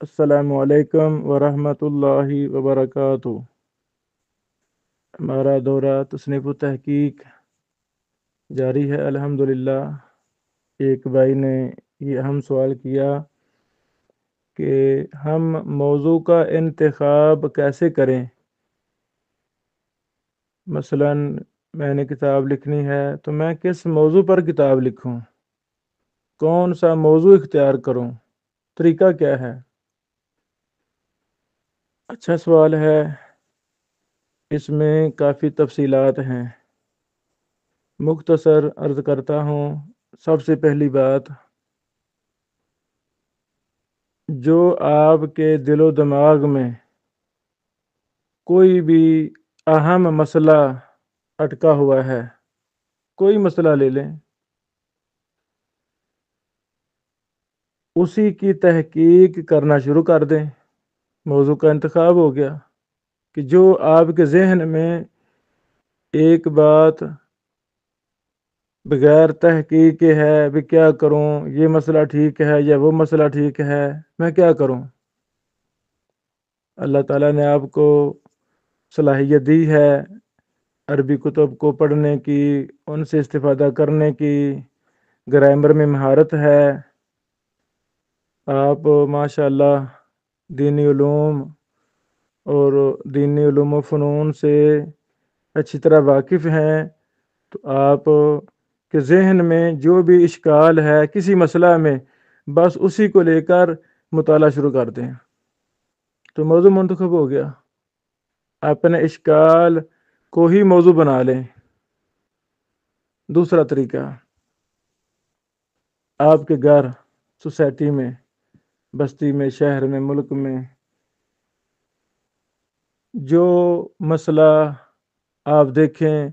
السلام علیکم ورحمۃ اللہ وبرکاتہ۔ ہمارا دورہ تصنیف و تحقیق جاری ہے الحمدللہ۔ ایک بھائی نے یہ اہم سوال کیا کہ ہم موضوع کا انتخاب کیسے کریں؟ مثلا میں نے کتاب لکھنی ہے تو میں کس موضوع پر کتاب لکھوں؟ کون سا موضوع اختیار کروں؟ طریقہ کیا ہے؟ اچھا سوال ہے، اس میں کافی تفصیلات ہیں۔ مختصر عرض کرتا ہوں۔ سب سے پہلی بات، جو آپ کے دل و دماغ میں کوئی بھی اہم مسئلہ اٹکا ہوا ہے، کوئی مسئلہ لے لیں، اسی کی تحقیق کرنا شروع کر دیں۔ موضوع کا انتخاب ہو گیا کہ جو آپ کے ذہن میں ایک بات بغیر تحقیق کے ہے، بھی کیا کروں، یہ مسئلہ ٹھیک ہے یا وہ مسئلہ ٹھیک ہے، میں کیا کروں؟ اللہ تعالیٰ نے آپ کو صلاحیت دی ہے عربی کتب کو پڑھنے کی، ان سے استفادہ کرنے کی، گرامر میں مہارت ہے۔ آپ ماشاءاللہ دینی علوم اور دینی علوم و فنون سے اچھی طرح واقف ہیں، تو آپ کے ذہن میں جو بھی اشکال ہے کسی مسئلہ میں، بس اسی کو لے کر مطالعہ شروع کر دیں، تو موضوع منتخب ہو گیا۔ اپنے اشکال کو ہی موضوع بنا لیں۔ دوسرا طریقہ، آپ کے گھر، سوسائٹی میں، بستی میں، شہر میں، ملک میں جو مسئلہ آپ دیکھیں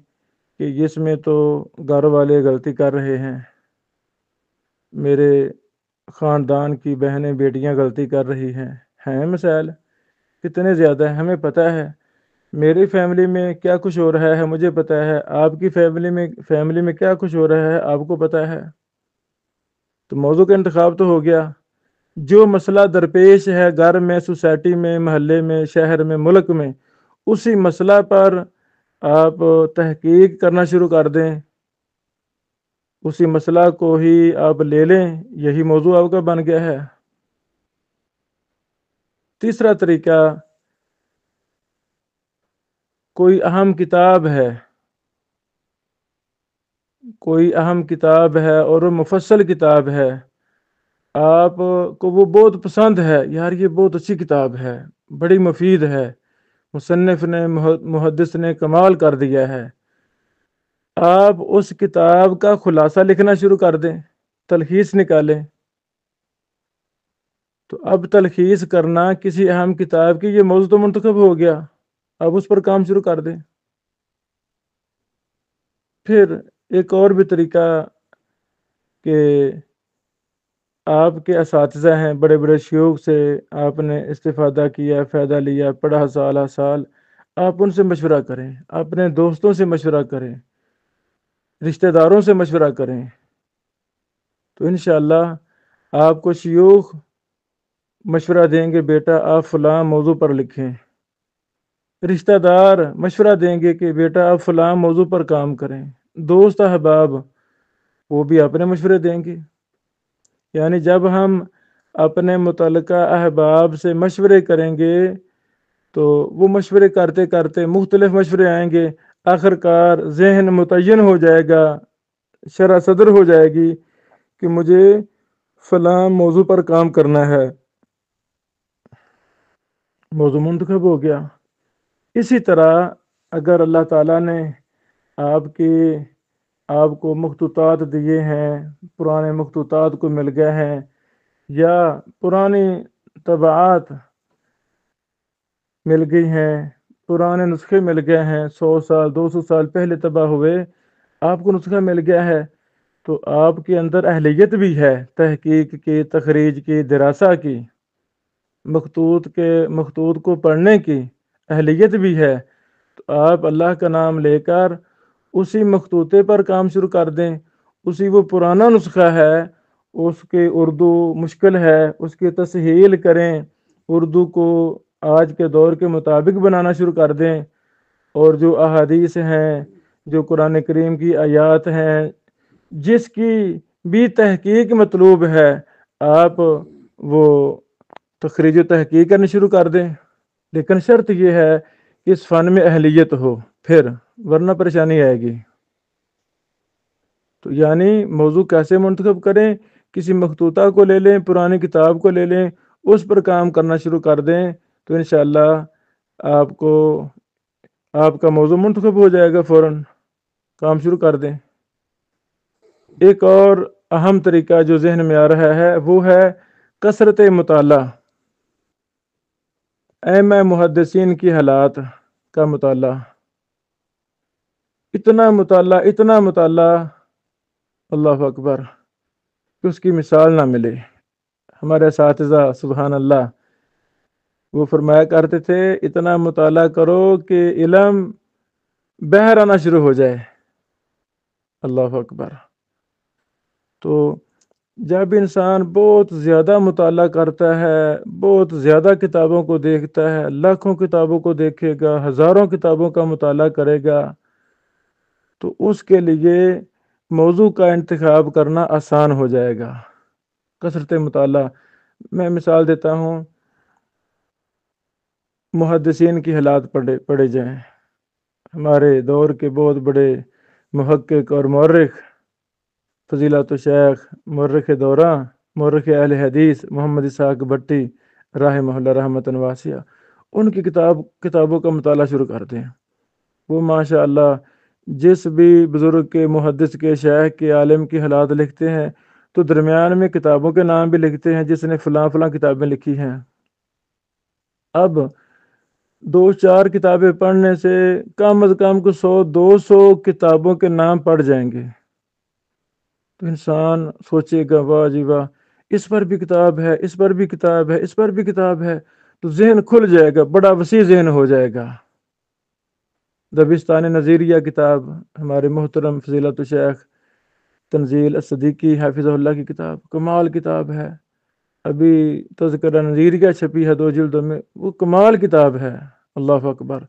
کہ اس میں تو گھر والے غلطی کر رہے ہیں، میرے خاندان کی بہنیں بیٹیاں غلطی کر رہی ہیں مسائل کتنے زیادہ ہیں، ہمیں پتہ ہے۔ میری فیملی میں کیا کچھ ہو رہا ہے مجھے پتہ ہے، آپ کی فیملی میں کیا کچھ ہو رہا ہے آپ کو پتہ ہے۔ تو موضوع کا انتخاب تو ہو گیا۔ جو مسئلہ درپیش ہے گھر میں، سوسائٹی میں، محلے میں، شہر میں، ملک میں، اسی مسئلہ پر آپ تحقیق کرنا شروع کر دیں، اسی مسئلہ کو ہی آپ لے لیں، یہی موضوع آپ کا بن گیا ہے۔ تیسرا طریقہ، کوئی اہم کتاب ہے، کوئی اہم کتاب ہے اور وہ مفصل کتاب ہے، آپ کو وہ بہت پسند ہے، یار یہ بہت اچھی کتاب ہے، بڑی مفید ہے، مصنف نے، محدث نے کمال کر دیا ہے، آپ اس کتاب کا خلاصہ لکھنا شروع کر دیں، تلخیص نکالیں۔ تو اب تلخیص کرنا کسی اہم کتاب کی، یہ موضوع تو منتخب ہو گیا، اب اس پر کام شروع کر دیں۔ پھر ایک اور بھی طریقہ کہ آپ کے اساتذہ ہیں، بڑے بڑے شیوخ سے آپ نے استفادہ کیا، فائدہ لیا، پڑھا سالہ سال، آپ ان سے مشورہ کریں، اپنے دوستوں سے مشورہ کریں، رشتہ داروں سے مشورہ کریں، تو انشاءاللہ آپ کو شیوخ مشورہ دیں گے بیٹا آپ فلاں موضوع پر لکھیں، رشتہ دار مشورہ دیں گے کہ بیٹا آپ فلاں موضوع پر کام کریں، دوست احباب وہ بھی اپنے مشورے دیں گے۔ یعنی جب ہم اپنے متعلقہ احباب سے مشورے کریں گے تو وہ مشورے کرتے کرتے مختلف مشورے آئیں گے، آخر کار ذہن متعین ہو جائے گا، شرح صدر ہو جائے گی کہ مجھے فلاں موضوع پر کام کرنا ہے، موضوع منتخب ہو گیا۔ اسی طرح اگر اللہ تعالیٰ نے آپ کو مخطوطات دیے ہیں، پرانے مخطوطات کو مل گئے ہیں، یا پرانی طبعات مل گئی ہیں، پرانے نسخے مل گئے ہیں، 100 سال 200 سال پہلے طبع ہوئے، آپ کو نسخہ مل گیا ہے، تو آپ کے اندر اہلیت بھی ہے تحقیق کی، تخریج کی، دراسہ کی، مخطوط کو پڑھنے کی اہلیت بھی ہے، تو آپ اللہ کا نام لے کر اسی مخطوطے پر کام شروع کر دیں، اسی وہ پرانا نسخہ ہے، اس کی اردو مشکل ہے، اس کی تصحیح کریں، اردو کو آج کے دور کے مطابق بنانا شروع کر دیں، اور جو احادیث ہیں، جو قرآن کریم کی آیات ہیں، جس کی بھی تحقیق مطلوب ہے، آپ وہ تخریج و تحقیق کرنی شروع کر دیں۔ لیکن شرط یہ ہے کہ اس فن میں اہلیت ہو، پھر ورنہ پریشانی آئے گی۔ تو یعنی موضوع کیسے منتخب کریں؟ کسی مخطوطہ کو لے لیں، پرانی کتاب کو لے لیں، اس پر کام کرنا شروع کر دیں، تو انشاءاللہ آپ کو آپ کا موضوع منتخب ہو جائے گا، فوراً کام شروع کر دیں۔ ایک اور اہم طریقہ جو ذہن میں آ رہا ہے وہ ہے کثرت مطالعہ، ائمہ محدثین کی حالات کا مطالعہ۔ اتنا مطالعہ، اللہ اکبر، کہ اس کی مثال نہ ملے۔ ہمارے اساتذہ سبحان اللہ وہ فرمایا کرتے تھے اتنا مطالعہ کرو کہ علم بہر آنا شروع ہو جائے۔ اللہ اکبر۔ تو جب انسان بہت زیادہ مطالعہ کرتا ہے، بہت زیادہ کتابوں کو دیکھتا ہے، لاکھوں کتابوں کو دیکھے گا، ہزاروں کتابوں کا مطالعہ کرے گا، تو اس کے لیے موضوع کا انتخاب کرنا آسان ہو جائے گا۔ کثرت مطالعہ، میں مثال دیتا ہوں، محدثین کی حالات پڑھے جائیں۔ ہمارے دور کے بہت بڑے محقق اور مورخ فضیلت الشیخ مورخ دورہ، مورخ اہل حدیث محمد اسحاق بٹی رحمہ اللہ رحمۃ واسعہ، ان کی کتابوں کا مطالعہ شروع کرتے ہیں۔ وہ ماشاء اللہ جس بھی بزرگ کے، محدث کے، شیخ کے، عالم کی حالات لکھتے ہیں تو درمیان میں کتابوں کے نام بھی لکھتے ہیں، جس نے فلاں فلاں کتابیں لکھی ہیں۔ اب 2-4 کتابیں پڑھنے سے کم از کم کو 100-200 کتابوں کے نام پڑھ جائیں گے، تو انسان سوچے گا واہ جی واہ، اس پر بھی کتاب ہے، اس پر بھی کتاب ہے، اس پر بھی کتاب ہے، تو ذہن کھل جائے گا، بڑا وسیع ذہن ہو جائے گا۔ دبستان نظیریہ کتاب، ہمارے محترم فضیلت الشیخ تنزیل الصدیقی حافظہ اللہ کی کتاب، کمال کتاب ہے۔ ابھی تذکرہ نظیریہ چھپی ہے 2 جلدوں میں، وہ کمال کتاب ہے۔ اللہ اکبر،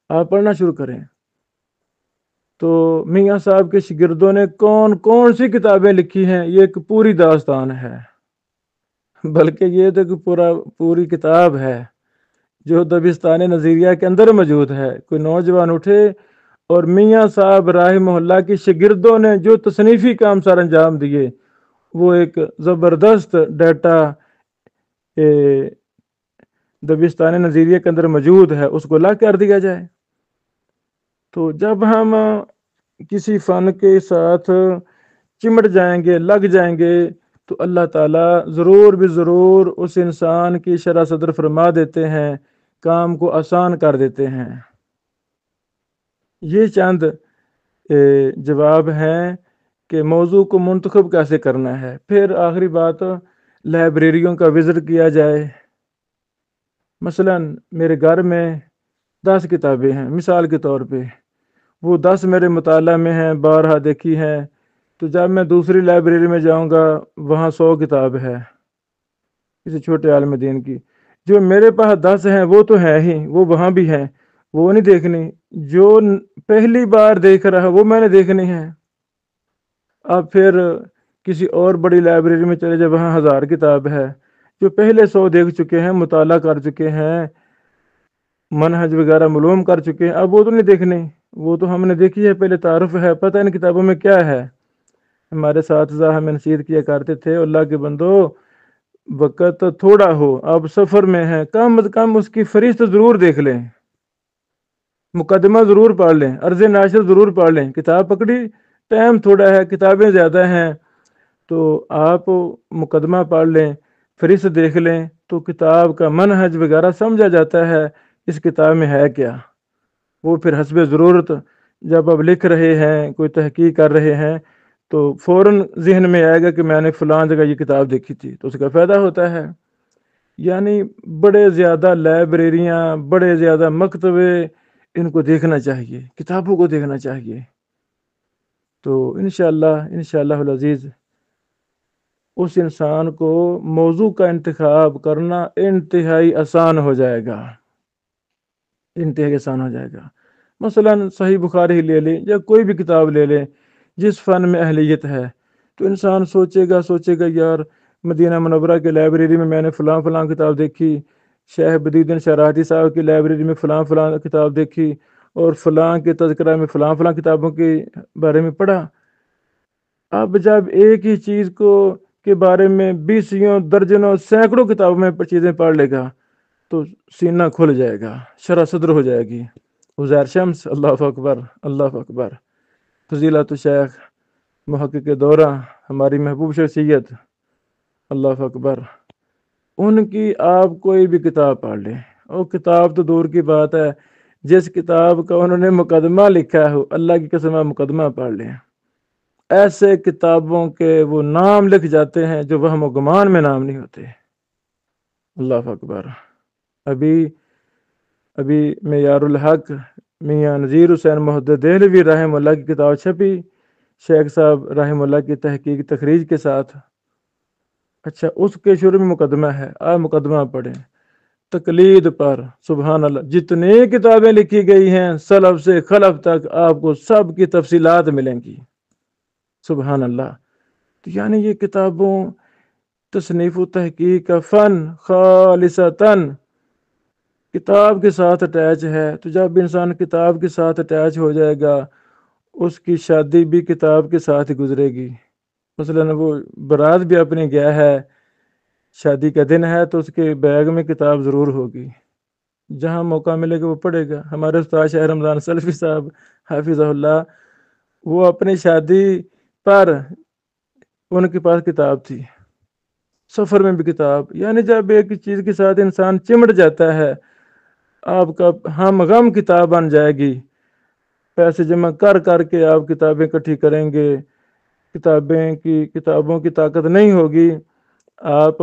آپ پڑھنا شروع کریں۔ تو میاں صاحب کے شاگردوں نے کون کون سی کتابیں لکھی ہیں، یہ ایک پوری داستان ہے، بلکہ یہ تو ایک پوری کتاب ہے جو دبستان نظیریہ کے اندر موجود ہے۔ کوئی نوجوان اٹھے اور میاں صاحب رحمہ اللہ کے شاگردوں نے جو تصنیفی کام سر انجام دیے، وہ ایک زبردست ڈیٹا دبستان نظیریہ کے اندر موجود ہے، اس کو لا کر دیا جائے۔ تو جب ہم کسی فن کے ساتھ چمٹ جائیں گے، لگ جائیں گے، تو اللہ تعالیٰ ضرور بھی ضرور اس انسان کی شرح صدر فرما دیتے ہیں، کام کو آسان کر دیتے ہیں۔ یہ چند جواب ہیں کہ موضوع کو منتخب کیسے کرنا ہے۔ پھر آخری بات، لائبریریوں کا وزٹ کیا جائے۔ مثلا میرے گھر میں 10 کتابیں ہیں، مثال کے طور پہ وہ 10 میرے مطالعہ میں ہیں، بارہا دیکھی ہیں، تو جب میں دوسری لائبریری میں جاؤں گا وہاں 100 کتاب ہے کسی چھوٹے عالم دین کی، جو میرے پاس 10 ہیں وہ تو ہیں ہی، وہ وہاں بھی ہیں، وہ نہیں دیکھنی۔ جو پہلی بار دیکھ رہا وہ میں نے دیکھنی ہے۔ اب پھر کسی اور بڑی لائبریری میں چلے جائے، وہاں 1000 کتاب ہے، جو پہلے 100 دیکھ چکے ہیں، مطالعہ کر چکے ہیں، منہج وغیرہ معلوم کر چکے ہیں، اب وہ تو نہیں دیکھنی، وہ تو ہم نے دیکھی ہے، پہلے تعارف ہے، پتہ ان کتابوں میں کیا ہے۔ ہمارے اساتذہ ہمیں نصیحت کیا کرتے تھے، اللہ کے بندو وقت تھوڑا ہو، آپ سفر میں ہیں، کم از کم اس کی فہرست ضرور دیکھ لیں، مقدمہ ضرور پڑھ لیں، عرض ناشر ضرور پڑھ لیں۔ کتاب پکڑی، ٹائم تھوڑا ہے، کتابیں زیادہ ہیں، تو آپ مقدمہ پڑھ لیں، فہرست دیکھ لیں، تو کتاب کا منہج وغیرہ سمجھا جاتا ہے، اس کتاب میں ہے کیا۔ وہ پھر حسب ضرورت جب آپ لکھ رہے ہیں، کوئی تحقیق کر رہے ہیں، تو فوراً ذہن میں آئے گا کہ میں نے فلاں جگہ یہ کتاب دیکھی تھی، تو اس کا فائدہ ہوتا ہے۔ یعنی بڑے زیادہ لائبریریاں، بڑے زیادہ مکتبے، ان کو دیکھنا چاہیے، کتابوں کو دیکھنا چاہیے۔ تو انشاءاللہ العزیز اس انسان کو موضوع کا انتخاب کرنا انتہائی آسان ہو جائے گا، انتہائی آسان ہو جائے گا۔ مثلا صحیح بخاری ہی لے لیں یا کوئی بھی کتاب لے لیں جس فن میں اہلیت ہے، تو انسان سوچے گا یار مدینہ منورہ کے لائبریری میں نے فلاں فلاں کتاب دیکھی، شیخ بدی الدین شہرازی صاحب کی لائبریری میں فلاں فلاں کتاب دیکھی، اور فلاں کے تذکرہ میں فلاں فلاں کتابوں کے بارے میں پڑھا۔ اب جب ایک ہی چیز کے بارے میں بیسیوں درجنوں سینکڑوں کتابوں میں چیزیں پڑھ لے گا تو سینہ کھل جائے گا، شرح صدر ہو جائے گی۔ عزیر شمس، اللہ اکبر، اللہ اکبر۔ فضیلت الشیخ محقق دورہ، ہماری محبوب شخصیت، اللہ اکبر، ان کی آپ کوئی بھی کتاب پڑھ لیں، اور کتاب تو دور کی بات ہے، جس کتاب کا انہوں نے مقدمہ لکھا ہو، اللہ کی قسم آپ مقدمہ پڑھ لیں، ایسے کتابوں کے وہ نام لکھ جاتے ہیں جو وہم و گمان میں نام نہیں ہوتے۔ اللہ اکبر۔ ابھی معیار الحق میاں نذیر حسین محدث دہلوی رحمہ اللہ کی کتاب چھپی، شیخ صاحب رحمہ اللہ کی تحقیق تخریج کے ساتھ۔ اچھا، اس کے شروع میں مقدمہ ہے، آپ مقدمہ پڑھیں۔ تقلید پر سبحان اللہ جتنی کتابیں لکھی گئی ہیں سلف سے خلف تک، آپ کو سب کی تفصیلات ملیں گی، سبحان اللہ۔ تو یعنی یہ کتابوں تصنیف و تحقیق کا فن خالصتاً کتاب کے ساتھ اٹیچ ہے۔ تو جب انسان کتاب کے ساتھ اٹیچ ہو جائے گا، اس کی شادی بھی کتاب کے ساتھ ہی گزرے گی۔ مثلا وہ برات بھی اپنی گیا ہے، شادی کا دن ہے، تو اس کے بیگ میں کتاب ضرور ہوگی، جہاں موقع ملے گا وہ پڑھے گا۔ ہمارے استاد شاہ رمضان سلفی صاحب حافظہ اللہ، وہ اپنی شادی پر ان کے پاس کتاب تھی، سفر میں بھی کتاب۔ یعنی جب ایک چیز کے ساتھ انسان چمٹ جاتا ہے، آپ کا ہم غم کتاب بن جائے گی۔ پیسے جمع کر کر کے آپ کتابیں اکٹھی کریں گے، کتابوں کی طاقت نہیں ہوگی، آپ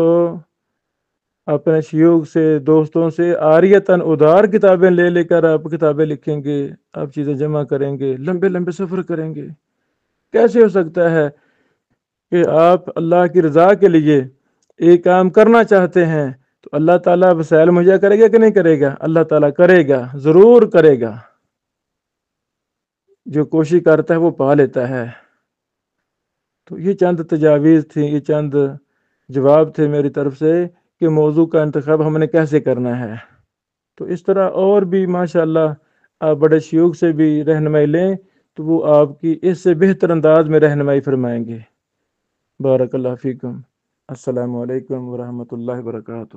اپنے شیوخ سے، دوستوں سے عاریتاً ادھار کتابیں لے کر آپ کتابیں لکھیں گے، آپ چیزیں جمع کریں گے، لمبے لمبے سفر کریں گے۔ کیسے ہو سکتا ہے کہ آپ اللہ کی رضا کے لیے ایک کام کرنا چاہتے ہیں تو اللہ تعالیٰ وسائل مہیا کرے گا کہ نہیں کرے گا؟ اللہ تعالیٰ کرے گا، ضرور کرے گا۔ جو کوشش کرتا ہے وہ پا لیتا ہے۔ تو یہ چند تجاویز تھیں، یہ چند جواب تھے میری طرف سے کہ موضوع کا انتخاب ہم نے کیسے کرنا ہے۔ تو اس طرح اور بھی ماشاءاللہ آپ بڑے شیوخ سے بھی رہنمائی لیں تو وہ آپ کی اس سے بہتر انداز میں رہنمائی فرمائیں گے۔ بارک اللہ فیکم۔ السلام علیکم ورحمۃ اللہ وبرکاتہ۔